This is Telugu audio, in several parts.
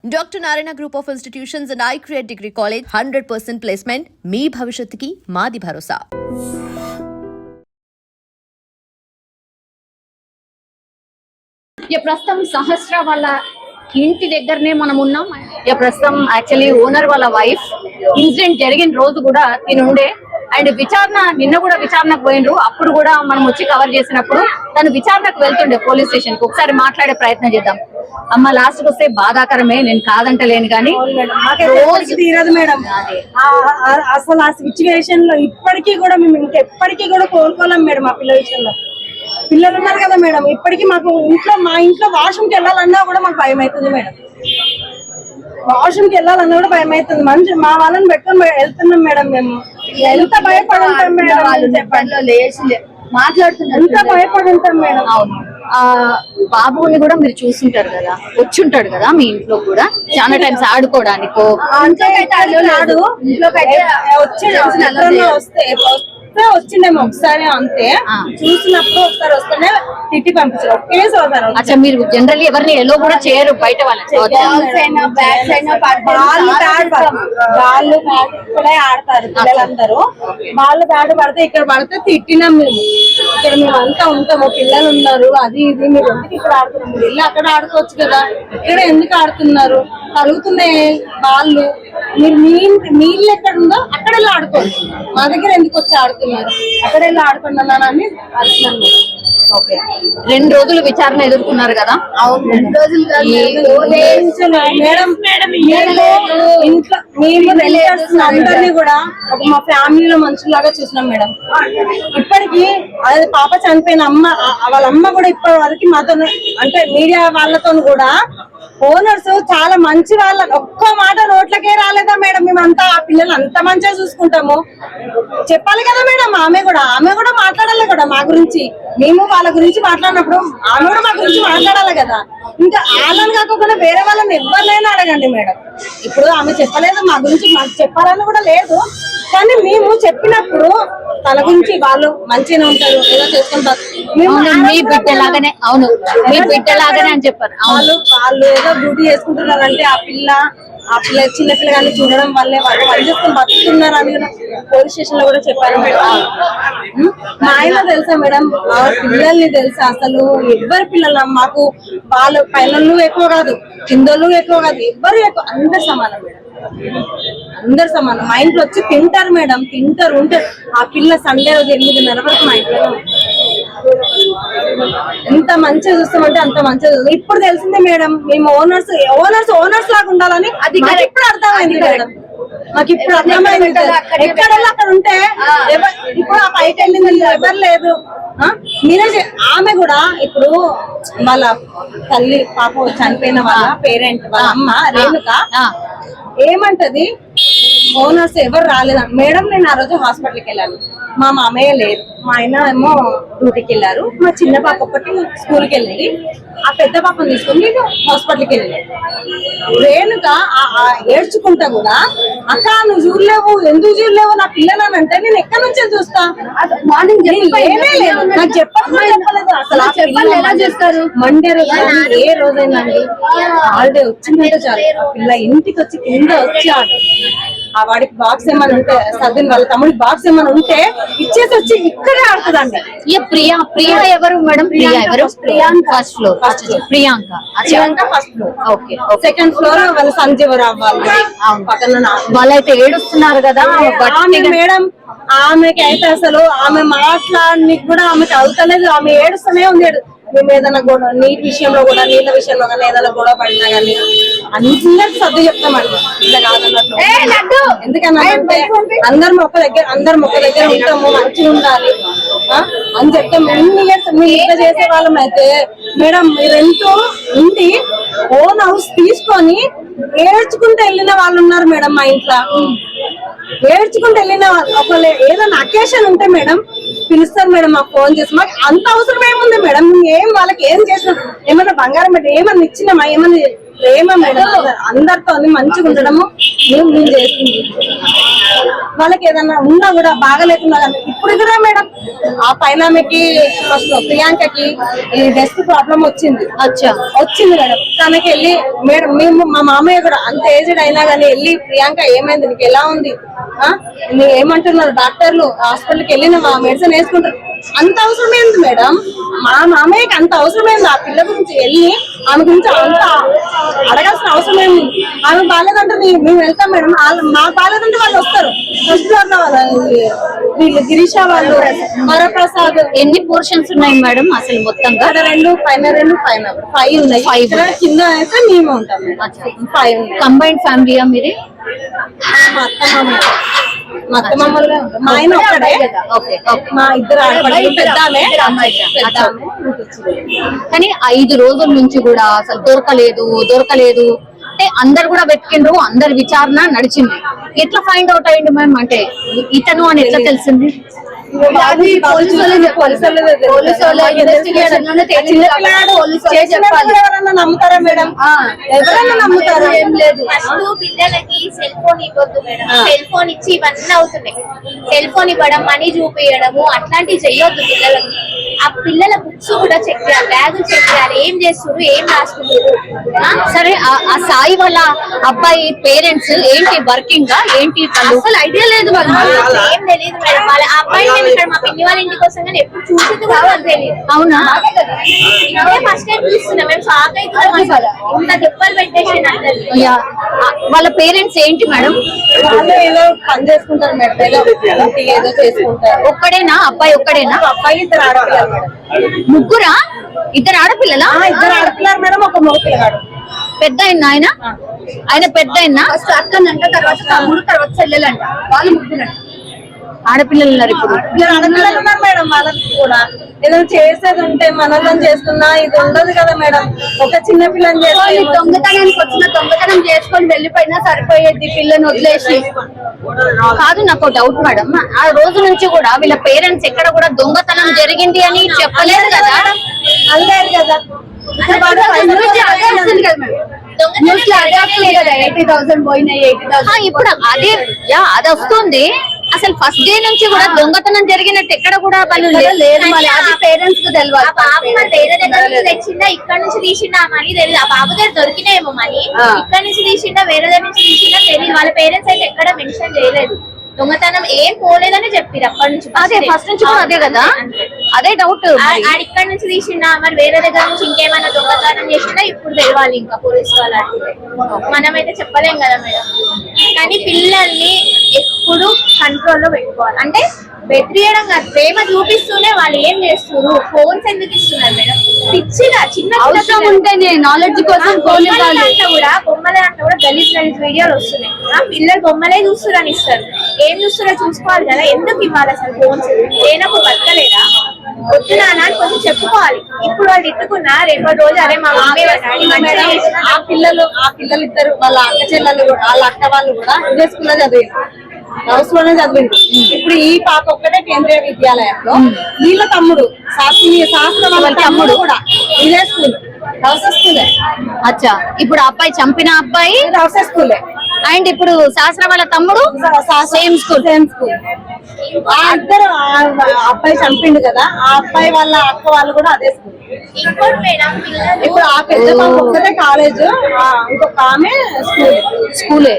Dr. Narayana Group of Institutions and iCreate Degree College 100% placement మీ భవిష్యత్తుకి మాది భరోసా. ప్రస్తుతం సహస్ర వాళ్ళ ఇంటి దగ్గరనే మనం ఉన్నాం. ప్రస్తుతం యాక్చువల్లీ ఓనర్ వాళ్ళ వైఫ్ ఇన్సిడెంట్ జరిగిన రోజు కూడా తినుండే అండ్ విచారణ నిన్న కూడా విచారణకు పోయినరు. అప్పుడు కూడా మనం వచ్చి కవర్ చేసినప్పుడు తను విచారణకు వెళ్తుండే పోలీస్ స్టేషన్ కి. ఒకసారి మాట్లాడే ప్రయత్నం చేద్దాం. అమ్మ లాస్ట్ కి వస్తే బాధాకరమే, నేను కాదంటలేను కానీ రోజు తీరదు మేడం. అసలు ఆ సిచ్యువేషన్ లో ఇప్పటికీ కూడా మేము ఇంకెప్పటికీ కూడా కోరుకోలేం మేడం. ఆ పిల్లల విషయంలో పిల్లలు ఉన్నారు కదా మేడం, ఇప్పటికీ మాకు మా ఇంట్లో వాష్రూమ్కి వెళ్ళాలన్నా కూడా మాకు భయం అవుతుంది మేడం. వాష్రూమ్కి వెళ్ళాలన్నా కూడా భయం అవుతుంది. మంచి మా వాళ్ళని పెట్టుకొని వెళ్తున్నాం మేడం. మేము ఎంత భయపడి ఉంటాం మేడం, చెప్పండి. మాట్లాడుతున్నారు ఎంత భయపడి ఉంటాం మేడం. అవును, ఆ బాబుని కూడా మీరు చూసుంటారు కదా, వచ్చుంటాడు కదా మీ ఇంట్లో కూడా చాలా టైమ్స్ ఆడుకోవడానికో వచ్చిండేమో ఒకసారి అంతే. చూసినప్పుడు ఒకసారి వస్తేనే తిట్టి పంపించారు. ఒకేసారి అచ్చా, మీరు జనరల్లీ ఎవరిని ఎలో కూడా చేయరు బయట వాళ్ళు కూడా ఆడతారు పిల్లలందరూ. వాళ్ళు బ్యాడ్ పడితే ఇక్కడ పడితే తిట్టినాం మేము. ఇక్కడ మేము అంతా ఉంటాము, పిల్లలు ఉన్నారు, అది ఇది, మీరు ఎందుకు ఇక్కడ ఆడుతున్నారు, మీరు వెళ్ళి అక్కడ ఆడుకోవచ్చు కదా, ఇక్కడ ఎందుకు ఆడుతున్నారు, కలుగుతున్నాయి వాళ్ళు, మీరు మీ ఇల్లు ఎక్కడ ఉందో అక్కడ వెళ్ళి ఆడుకోవచ్చు, మా దగ్గర ఎందుకు వచ్చి ఆడుతున్నారు, అక్కడ వెళ్ళి ఆడుకున్నానని అడుగుతున్నాను. ఓకే, 2 రోజులు విచారణ ఎదుర్కొన్నారు కదా. అవును, 2 రోజులు మేడం. ఇంట్లో మేము అందరినీ కూడా ఒక మా ఫ్యామిలీలో మనుషులాగా చూసినాం మేడం. ఇప్పటికీ అదే పాప చనిపోయిన వాళ్ళ అమ్మ కూడా ఇప్పటి వరకు మాతో, అంటే మీడియా వాళ్ళతో కూడా ఓనర్స్ చాలా మంచి వాళ్ళ, ఒక్క మాట నోట్లకే రాలేదా మేడం. మేమంతా ఆ పిల్లలు అంత మంచిగా చూసుకుంటాము, చెప్పాలి కదా మేడం. ఆమె కూడా మాట్లాడాలి కూడా మా గురించి. మేము వాళ్ళ గురించి మాట్లాడినప్పుడు ఆమె కూడా మా గురించి మాట్లాడాలి కదా. ఇంకా వాళ్ళని కాకుండా వేరే వాళ్ళని ఎవరినైనా అడగండి మేడం. ఇప్పుడు ఆమె చెప్పలేదు మా గురించి, మాకు చెప్పాలని కూడా లేదు, కానీ మేము చెప్పినప్పుడు తన గురించి వాళ్ళు మంచిగానే ఉంటారు, ఏదో చేసుకుంటారు. మీ బిడ్డలాగానే, అవును మీ బిడ్డలాగానే అని చెప్పారు. వాళ్ళు ఏదో డ్యూటీ చేసుకుంటున్నారంటే ఆ పిల్ల చిన్న పిల్లగాన్ని చూడడం వల్లే వాళ్ళు పనిచేసుకొని బతుకుతున్నారు అని పోలీస్ స్టేషన్ లో కూడా చెప్పారు మేడం. మా ఆయన తెలుసా మేడం, మా పిల్లల్ని తెలుసా అసలు ఎవ్వరి పిల్లలు మాకు, వాళ్ళు పైనలు ఎక్కువ కాదు, కిందోళ్ళు ఎక్కువ కాదు, ఎవ్వరు ఎక్కువ, అందరు సమానం మేడం, అందరు సమానం. మా ఇంట్లో వచ్చి తింటారు మేడం, ఉంటారు. ఆ పిల్ల సండే రోజు 8:30 వరకు మా ఇంట్లో ఎంత మంచిగా చూస్తామంటే అంత మంచిగా చూస్తాం. ఇప్పుడు తెలిసిందే మేడం, మేము ఓనర్స్ లాగా ఉండాలని అది ఇప్పుడు అర్థమైంది మేడం. మాకు ఇప్పుడు అర్థమైంది. ఎక్కడ అక్కడ ఉంటే ఇప్పుడు ఆ పైకి వెళ్ళింది ఎవరు లేదు. మీరే ఆమె కూడా ఇప్పుడు వాళ్ళ తల్లి పాప చనిపోయిన వాళ్ళ పేరెంట్ వాళ్ళ అమ్మ రేణుక ఏమంటది, ఓనర్స్ ఎవరు రాలేదు మేడం. నేను ఆ రోజు హాస్పిటల్కి వెళ్ళాను, మా మామయ్య లేరు, మా ఆయన ఏమో డ్యూటీకి వెళ్ళారు, మా చిన్న పాప ఒకటి స్కూల్కి వెళ్ళింది, ఆ పెద్ద పాపను తీసుకుని నేను హాస్పిటల్కి వెళ్ళాను. రేణుక ఏడ్చుకుంటా కూడా, అక్క నువ్వు చూడలేవు, ఎందుకు చూడలేవు నా పిల్లలని అంటే, నేను ఎక్కడి నుంచి చూస్తా, మార్నింగ్ ఏమీ లేదు నాకు చెప్పలేదు అసలు. ఎలా చేస్తారు మండే రోజు, ఏ రోజైనా అండి హాలిడే వచ్చిందంటే చాలు, పిల్ల ఇంటికి వచ్చి కింద వచ్చి ఆ వాడికి బాక్స్ ఏమైనా ఉంటే, సదిన్ వాళ్ళ తమ్ముడికి బాక్స్ ఏమైనా ఉంటే ఇచ్చేసి వచ్చి ఇక్కడే ఆడుతుందండి. ప్రియా ఎవరు madam? Priyanka first floor, Priyanka first floor. Okay, second floor వాళ్ళ సంజీవరావు వాళ్ళు పక్కన. వాళ్ళైతే ఏడుస్తున్నారు కదా మేడం. ఆమెకి అయితే అసలు ఆమె మాట్లాడడానికి కూడా ఆమెకి అవుతలేదు, ఆమె ఏడుస్తూనే ఉంది. మేము ఏదైనా గొడవ, నీటి విషయంలో కూడా, నీళ్ళ విషయంలో కానీ ఏదైనా గొడవ పడినా కానీ అందరికి సర్దు చెప్తామండి, ఇట్లా కాదన్నట్టు. ఎందుకన్నా అందరం ఒక దగ్గర ఉంటాము, మంచిగా ఉండాలి అని చెప్తాం. మేము ఇట్లా చేసే వాళ్ళం అయితే మేడం, మీరెంతో ఉండి ఓన్ హౌస్ తీసుకొని ఏడ్చుకుంటూ వెళ్ళిన వాళ్ళు ఉన్నారు మేడం. మా ఇంట్లో ఏడ్చుకుంటూ వెళ్ళిన వాళ్ళు, ఒకవేళ ఏదైనా అకేషన్ ఉంటే మేడం పిలుస్తారు మేడం, మాకు ఫోన్ చేసి. మాకు అంత అవసరం ఏముంది మేడం, ఏం వాళ్ళకి ఏం చేసినాం, ఏమన్నా బంగారం పెట్టి ఏమన్నా ఇచ్చినామా, ఏమన్నా ప్రేమ మేడం. అందరితో మంచిగా ఉండడము మేము చేస్తుంది. వాళ్ళకి ఏదన్నా ఉన్నా కూడా బాగలేకున్నా కానీ ఇప్పుడు కూడా మేడం ఆ పైన ఆమెకి ఫస్ట్ ప్రియాంకకి ఈ డెస్క్ ప్రాబ్లం వచ్చింది వచ్చింది మేడం. తనకి వెళ్ళి మేడం మేము మా మామయ్య కూడా అంత ఏజ్డ్ అయినా కానీ వెళ్ళి ప్రియాంక ఏమైంది నీకు ఎలా ఉంది నువ్వు ఏమంటున్నారు డాక్టర్లు హాస్పిటల్కి వెళ్ళిన మా మెడిసిన్ వేసుకుంటారు. అంత అవసరమైంది మేడం, మా మామయ్యకి అంత అవసరమైంది ఆ పిల్ల గురించి వెళ్ళి ఆమె గురించి అంత అడగాల్సిన అవసరం ఏమి. ఆమె బాగాలేదంటే మేము వెళ్తాం మేడం, మాకు బాగాలేదంటే వాళ్ళు వస్తారు. ఫస్ట్ ఫ్లోర్ లో వీళ్ళు గిరీష వాళ్ళు వరప్రసాద్. ఎన్ని పోర్షన్స్ ఉన్నాయి మేడం అసలు మొత్తంగా? అక్కడ 2 పైన 2 పైన 5 ఉన్నాయి. 5 కింద అయితే మేము ఉంటాం మేడం. 5 ఉన్నాయి. కంబైన్డ్ ఫ్యామిలీయా మీది? మా అత్తమ్మగా ఉంటాం. మా ఆయన ఒక్కడే, మా ఇద్దరు ఆడపడుచు పెద్ద ఆమె. కానీ 5 రోజుల నుంచి కూడా అసలు దొరకలేదు అంటే అందరు కూడా వెతికిండ్రు, అందరి విచారణ నడిచింది. ఎట్లా ఫైండ్ అవుట్ అయ్యింది మ్యామ్? అంటే ఇతను అని ఎట్లా తెలిసింది? ఎవరన్నా నమ్ముతారా మేడం? ఎవరన్నా నమ్ముతారా? ఏం లేదు. ఫస్ట్ పిల్లలకి సెల్ ఫోన్ ఇవ్వద్దు మేడం. సెల్ ఫోన్ ఇచ్చి ఇవన్నీ అవుతున్నాయి. సెల్ ఫోన్ ఇవ్వడం, మనీ చూపించడము అట్లాంటివి చెయ్యొద్దు పిల్లలకి. ఆ పిల్లల బుక్స్ కూడా చెక్ చేయాలి, బ్యాగులు చెక్ చేయాలి, ఏం చేస్తున్నారు, ఏం రాసుకుంటారు. సరే, ఆ సాయి వాళ్ళ అబ్బాయి పేరెంట్స్ ఏంటి, వర్కింగ్ ఏంటి? అసలు ఐడియా లేదు, ఏం తెలియదు మేడం. వాళ్ళ అబ్బాయి మేము ఇక్కడ మా పిన్ని వాళ్ళ ఇంటికి వస్తాం కానీ ఎప్పుడు చూసింది కూడా వాళ్ళకి తెలియదు. అవునా? ఇదే ఫస్ట్ టైం చూస్తున్నాం మేము, షాక్ అవుతున్నాం అసలు. ఇంత దెబ్బలు పెట్టేసి వాళ్ళ పేరెంట్స్ ఏంటి మేడం? వాళ్ళు ఏదో పని చేసుకుంటారు మేడం, ఏదో చేసుకుంటారు. ఒక్కడేనా అబ్బాయి? ఒక్కడేనా అబ్బాయి? ఇద్దరు ఆడపిల్లలు మేడం. ముగ్గురా? ఇద్దరు ఆడపిల్లలా? ఇద్దరు ఆడపిల్లలు మేడం, ఒక మగ పిల్లగాడు. పెద్ద ఆయన పెద్ద ఫస్ట్ అక్కనంట, తర్వాత తమ్ముడు, తర్వాత చెల్లెలంట. వాళ్ళు ముగ్గురంట. ఆడపిల్లలు ఉన్నారు ఇప్పుడు. ఆడపిల్లలు ఉన్నారు మేడం. వాళ్ళకి కూడా ఏదైనా చేసేది ఉంటే మనలో చేసుకున్నా ఇది ఉండదు కదా మేడం. ఒక చిన్న పిల్లని చేసుకొని దొంగతనానికి వచ్చిన దొంగతనం చేసుకొని వెళ్ళిపోయినా సరిపోయేది పిల్లని వదిలేసి. కాదు, నాకు డౌట్ మేడం, ఆ రోజు నుంచి కూడా వీళ్ళ పేరెంట్స్ ఎక్కడ కూడా దొంగతనం జరిగింది అని చెప్పలేదు కదా? అనలేదు కదా. ఇప్పుడు అదే అది వస్తుంది. అసలు ఫస్ట్ డే నుంచి కూడా దొంగతనం జరిగినట్టు ఎక్కడ కూడా వాళ్ళు పేరెంట్స్ కు తెలియదు. ఆ బాబు మరి వేరే దగ్గర నుంచి తెచ్చిందా, ఇక్కడ నుంచి తీసిందా మనీ తెలియదు. ఆ బాబు దగ్గర దొరికినాయేమో మనీ, ఇక్కడ నుంచి తీసిందా వేరే దగ్గర నుంచి తీసిందా తెలియదు. వాళ్ళ పేరెంట్స్ అయితే ఎక్కడ మెన్షన్ చేయలేదు. దొంగతనం ఏం పోలేదని చెప్పారు అప్పటి నుంచి. అదే ఫస్ట్ నుంచి కూడా అదే కదా, అదే డౌట్. ఇక్కడ నుంచి తీసిండా మరి వేరే దగ్గర నుంచి ఇంకేమైనా దొంగతనం చేసిందా ఇప్పుడు తెలియాలి. ఇంకా పోలీసు వాళ్ళు అడిగితే మనమైతే చెప్పలేం కదా మేడం. కానీ పిల్లల్ని ఎప్పుడు కంట్రోల్లో పెట్టుకోవాలి. అంటే బెదిరియడం కాదు, ప్రేమ చూపిస్తూనే వాళ్ళు ఏం చేస్తున్నారు, ఫోన్స్ ఎందుకు ఇస్తున్నారు మేడం? పిచ్చిగా చిన్న అవసరం ఉంటేనే నాలెడ్జ్ కోసం బొమ్మల దాంట్లో కూడా గలీజ్ వీడియోలు వస్తున్నాయి. పిల్లలు బొమ్మలే చూస్తురని ఇస్తారు. ఏం చూస్తారో చూసుకోవాలి కదా. ఎందుకు ఇవ్వాలి అసలు ఫోన్స్? లేనప్పుడు బతకలేదా? వద్దునా అని కొంచెం చెప్పుకోవాలి. ఇప్పుడు వాళ్ళు ఇట్టుకున్నా రేపటి రోజు అరే మా మమ్మీ ఆ పిల్లలు ఇద్దరు వాళ్ళ అక్క చెల్లెలు కూడా, వాళ్ళ అక్క వాళ్ళు కూడా ఇదే స్కూల్లో చదివారు, హౌస్ లోనే చదివింది. ఇప్పుడు ఈ పాప ఒక్కటే కేంద్రీయ విద్యాలయంలో, వీళ్ళ తమ్ముడు శాస్త్రం వాళ్ళ తమ్ముడు కూడా ఇదే స్కూల్, హౌస్ స్కూలే. అచ్చా, ఇప్పుడు అబ్బాయి చంపిన అబ్బాయి హౌస్ స్కూలే, అండ్ ఇప్పుడు శాస్త్ర వాళ్ళ తమ్ముడు సేమ్ స్కూల్. ఆ ఇద్దరు అబ్బాయి చంపిండు కదా, ఆ అబ్బాయి వాళ్ళ అక్క వాళ్ళు కూడా అదే స్కూల్. ఇంకోటి మేడం, పిల్లలు ఇప్పుడు ఆ పెద్ద పాప ఒక్కటే కాలేజ్, ఇంకొక ఆమె స్కూలే.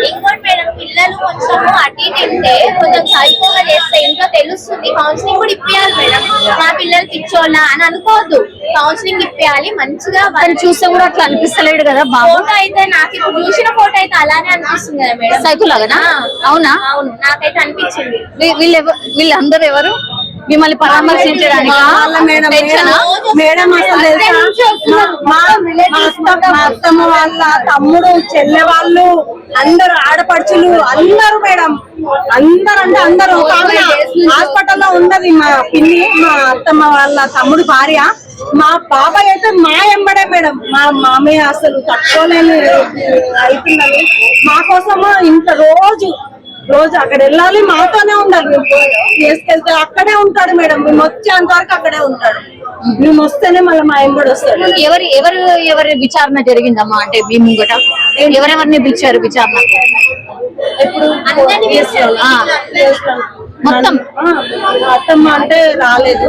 ఇంకోటి మేడం, పిల్లలు కొంచెం అటు ఇటు ఉంటే కొంచెం సైకోగా చేస్తే ఇంట్లో తెలుస్తుంది. కౌన్సిలింగ్ కూడా ఇప్పియాలి మేడం. మా పిల్లలు పిచ్చోళ్ళ అని అనుకోవద్దు, కౌన్సిలింగ్ ఇప్పియాలి మంచిగా. వాళ్ళు చూస్తే కూడా అట్లా అనిపిస్తలేడు కదా బాబు. ఫోటో అయితే నాకు ఇప్పుడు చూసిన ఫోటో అయితే అలానే అనిపిస్తుంది కదా మేడం. సైకో లాగానా? అవునా? అవును, నాకైతే అనిపించింది. వీళ్ళందరూ ఎవరు మిమ్మల్ని పరామర్శించడానికి? మేడం అసలు తెలుసా, మా అత్తమ్మ వాళ్ళ తమ్ముడు, చెల్లె వాళ్ళు, అందరు ఆడపడుచులు అందరూ మేడం, అందరు అంటే అందరూ. హాస్పిటల్లో ఉన్నది మా పిన్ని, మా అత్తమ్మ వాళ్ళ తమ్ముడు భార్య. మా బాబాయ్ అయితే మా ఎంబడే మేడం. మా మామయ్య అసలు తట్టుకోలేని అవుతున్నది. మా కోసము ఇంత రోజు అక్కడ వెళ్ళాలి, మాతోనే ఉండాలి. మేము తీసుకెళ్తే అక్కడే ఉంటాడు మేడం. మేము వచ్చేంత వరకు అక్కడే ఉంటాడు. మేము వస్తేనే మళ్ళీ మా ఎంబడి వస్తాడు. ఎవరి విచారణ జరిగిందమ్మా? అంటే మీ ముంగట ఎవరెవరిని పిలిచారు విచారణ? ఇప్పుడు అందరినీ మొత్తం అత్తమ్మ అంటే రాలేదు,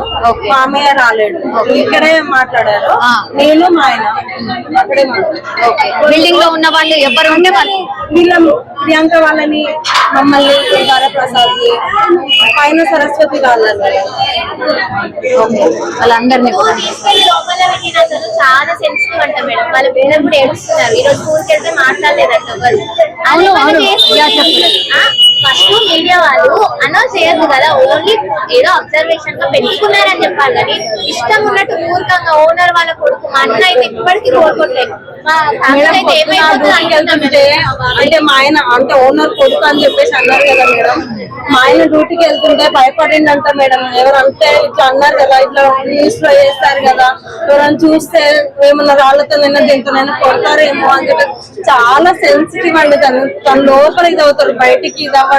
మామయ్య రాలేడు, ఇక్కడే మాట్లాడారు. నేను మా ఆయన అక్కడే మాట్లాడారు. బిల్డింగ్ లో ఉన్న వాళ్ళు ఎవరు ఉంటే వాళ్ళు వీళ్ళ ప్రియాంక వాళ్ళని, మమ్మల్ని, వరప్రసాద్ పైన సరస్వతి వాళ్ళని, వాళ్ళందరినీ కూడా తీసుకెళ్లి లోపల పెట్టిన అసలు చాలా సెన్సిటివ్ అంట మేడం. వాళ్ళ పిల్లలు కూడా ఏడుస్తున్నారు. ఈ రోజు స్కూల్కి వెళ్తే మాట్లాడలేదంట ఎవరు. ఫస్ట్ మీడియా వాళ్ళు అనౌన్స్ చేయొద్దు కదా, ఓన్లీ ఏదో అబ్జర్వేషన్ గా పెంచుకున్నారని చెప్పాలి. కానీ ఇష్టం ఉన్నట్టు మూర్ఖంగా ఓనర్ వాళ్ళ కొడుకు మా అన్న అయితే ఇప్పటికీ కోరుకోవట్లేదు. మా ఫ్యామిలీ అయితే ఏమైపోతుంది అంటున్నాం. అంటే మా ఆయన అంటే ఓనర్ కొడుకు అని చెప్పేసి అన్నారు కదా మేడం. మా ఆయన డ్యూటీకి వెళ్తుంటే భయపడిందంట మేడం. ఎవరంటే ఇట్లా అన్నారు కదా, ఇట్లా న్యూస్ లో చేస్తారు కదా, ఎవరైనా చూస్తే ఏమన్నా రాళ్లతో దీంతోనైనా కొడతారేమో అని చెప్పి చాలా సెన్సిటివ్ అండి. తన లోపల ఇది అవుతాడు, బయటికి ఇది అవ్వడు.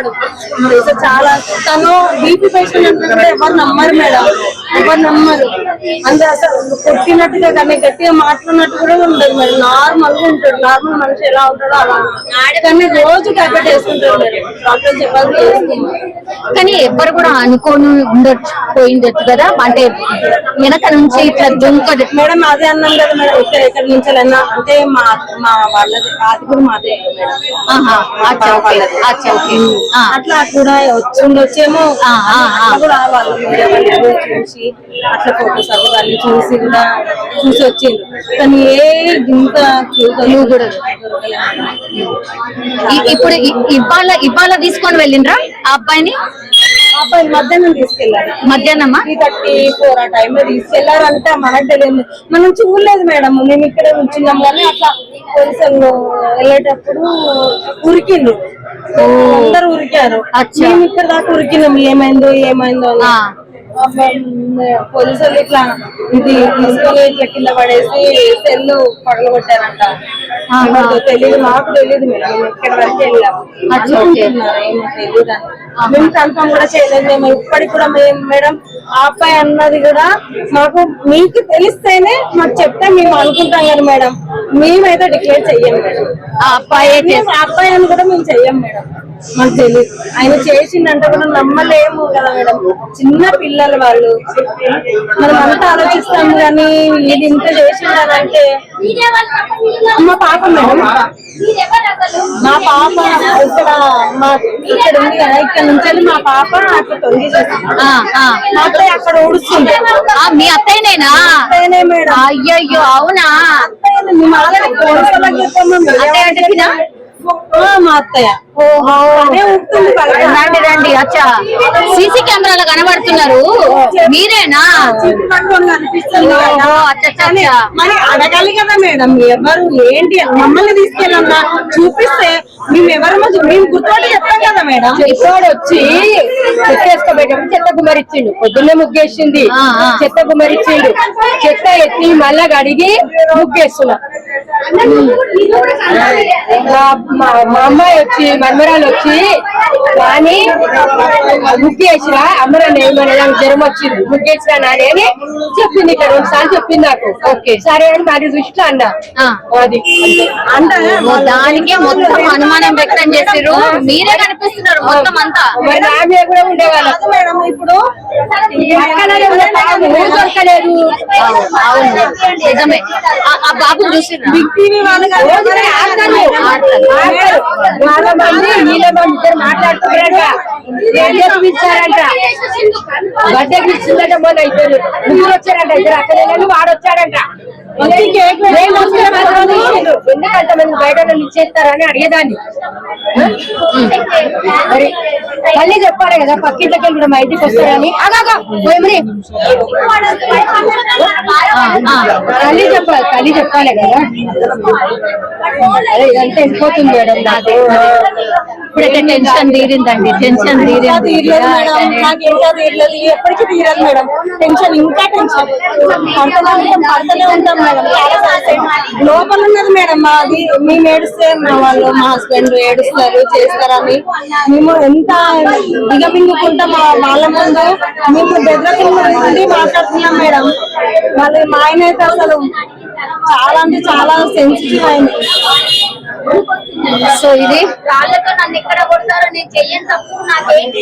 చాలా తను బీపీ పేషెంట్ అంటే ఎవరు నమ్మరు మేడం, ఎవరు నమ్మరు. అంటే అసలు కొట్టినట్టుగా కానీ గట్టిగా మాట్లాడినట్టు కూడా ఉండదు మేడం. నార్మల్ గా ఉంటాడు, నార్మల్ మనిషి ఎలా ఉంటాడో అలా. కానీ రోజు టాబ్లెట్ వేసుకుంటాడు మేడం, డాక్టర్ చెప్పాలి. కానీ ఎవ్వరు కూడా అనుకోని పోయిండొచ్చు కదా, అంటే వెనక నుంచి ఇట్లా దుంకదు మేడం. అదే అన్నాం కదా మేడం, ఎక్కడి నుంచి అంటే మా వాళ్ళది అది కూడా మాదే మేడం. అట్లా కూడా వచ్చిండొచ్చేమో కూడా వాళ్ళు చూసి అట్లా ఫోటోస్ అవి చూసి కూడా చూసి వచ్చింది. కానీ ఏ ఇంత కూడా ఇప్పుడు ఇవాళ తీసుకొని వెళ్ళిండ్రా ఆ అబ్బాయిని? అబ్బాయి మధ్యాహ్నం తీసుకెళ్లారు. మధ్యాహ్నమా 3:34 ఆ టైంలో తీసుకెళ్లారంటే మనకు తెలియదు, మనం చూడలేదు మేడం. మేము ఇక్కడే ఉంచున్నాం కానీ అట్లా పోలీసులు వెళ్ళేటప్పుడు ఉరికిండ్రు, అందరు ఉరికారు. మేము ఇక్కడ దాకా ఉరికినాం, ఏమైందో ఏమైందో అని. పోలీసులు ఇట్లా ఇది తీసుకొని ఇట్లా కింద పడేసి సెల్లు పగలు కొట్టారంట. తెలియదు, మాకు తెలియదు మేడం. ఇక్కడ వరకు వెళ్ళాము, ఏమో తెలియదు అని. మేము కన్ఫర్మ్ కూడా చేయలేదు. మేము ఇప్పటికి కూడా మేడం ఆ అబ్బాయి అన్నది కూడా మాకు మీకు తెలిస్తేనే మాకు చెప్తే మేము అనుకుంటాం కదా మేడం. మేమైతే డిక్లేర్ చెయ్యం మేడం. ఆ అబ్బాయి అని కూడా మేము చెయ్యం మేడం. మాకు తెలియదు, ఆయన చేసిందంటే కూడా నమ్మలేము కదా మేడం. చిన్న పిల్లలు వాళ్ళు, మనం అంతా ఆలోచిస్తాం కానీ ఇది ఇంత చేసిందంటే. మా పాప మేడం, మా పాప ఇక్కడ ఉంది కదా, ఇక్కడ నుంచి మా పాప అట్లా తొంగి మా అత్తయ్య అక్కడ ఊడుస్తుంది. మీ అత్తయ్యనేనా? అత్తయ్యనే మేడం. అయ్యయ్యో అవునా? మేము ఆల్రెడీ పోలీసులకు చెప్పాము. మా అత్తయ్య రండి. అచ్చా, సీసీ కెమెరాలో కనబడుతున్నారు, మీరేనా? మరి అడగాలి కదా మేడం, ఎవరు ఏంటి మమ్మల్ని తీసుకెళ్ళన్నా చూపిస్తే మేము ఎవరమో మేము గుర్తుపట్టి చెప్తాం కదా మేడం. ఇప్పుడు వచ్చి చెత్తేసుకోబెట్టప్పుడు చెత్త గుమ్మరిచ్చిండు, పొద్దున్నే ముగ్గేసింది, చెత్త గుమ్మరిచ్చిండు, చెత్త ఎత్తి మళ్ళా కడిగి ముగ్గేస్తున్నా. మా అమ్మాయి వచ్చి మన్మరాలు వచ్చి కానీ ముగ్గేసిన అమ్మరాన్ని ఏమన్నా జ్వరం వచ్చింది, ముగ్గేసిన నాని అని చెప్పింది. ఇక్కడ 2 సార్లు చెప్పింది నాకు. ఓకే సరే అని మరి దృష్టి అన్నా. అది అంటే దానికే మొత్తం అనుమానం వ్యక్తం చేసారు, మీరే కనిపిస్తున్నారు మొత్తం అంతా. మరి నా మీద కూడా ఉండేవాళ్ళం మేడం. ఇప్పుడు దొరకలేదు. అవును నిజమే. ఆ బాబు చూసి బిగ్ టీవీ వాళ్ళు ఇద్దరు మాట్లాడుతున్నారంట, ఇచ్చారంట, బర్త్డేకి ఇచ్చిందంట. మొన్న ఇద్దరు ముగ్గురు వచ్చారంట, ఇద్దరు అక్కడ వాడు వచ్చాడంట. ఎందుకంటే మేము బయట ఇచ్చేస్తారని అడిగేదాన్ని. మరి మళ్ళీ చెప్పాలి కదా, పక్కింట్లోకి వెళ్ళి మా ఇంటికి వస్తారని. తల్లి చెప్పాలి కదా. అదే ఇదంతా వెళ్ళిపోతుంది మేడం నాకు. ఇప్పుడైతే టెన్షన్ తీరిందండి, టెన్షన్ తీరింది. నాకేంటో తీరలేదు, ఎప్పటికీ తీరదు మేడం. టెన్షన్ ఇంకా టెన్షన్ పడుతూనే ఉంటాం మేడం. లోపల ఉన్నది మేడం మాది. మేము ఏడుస్తే మా హస్బెండ్ ఏడుస్తారు చేస్తారని మేము ఎంత దిగమింగుకుంటాం వాళ్ళ ముందు. మేము దగ్గర మాట్లాడుతున్నాం మేడం. వాళ్ళు మా ఆయన అయితే అసలు చాలా అంటే చాలా సెన్సిటివ్ అయింది. సో ఇది రాళ్ళతో నన్ను ఎక్కడ కొడతారో నేను చెయ్యను తప్పు నాకేంటి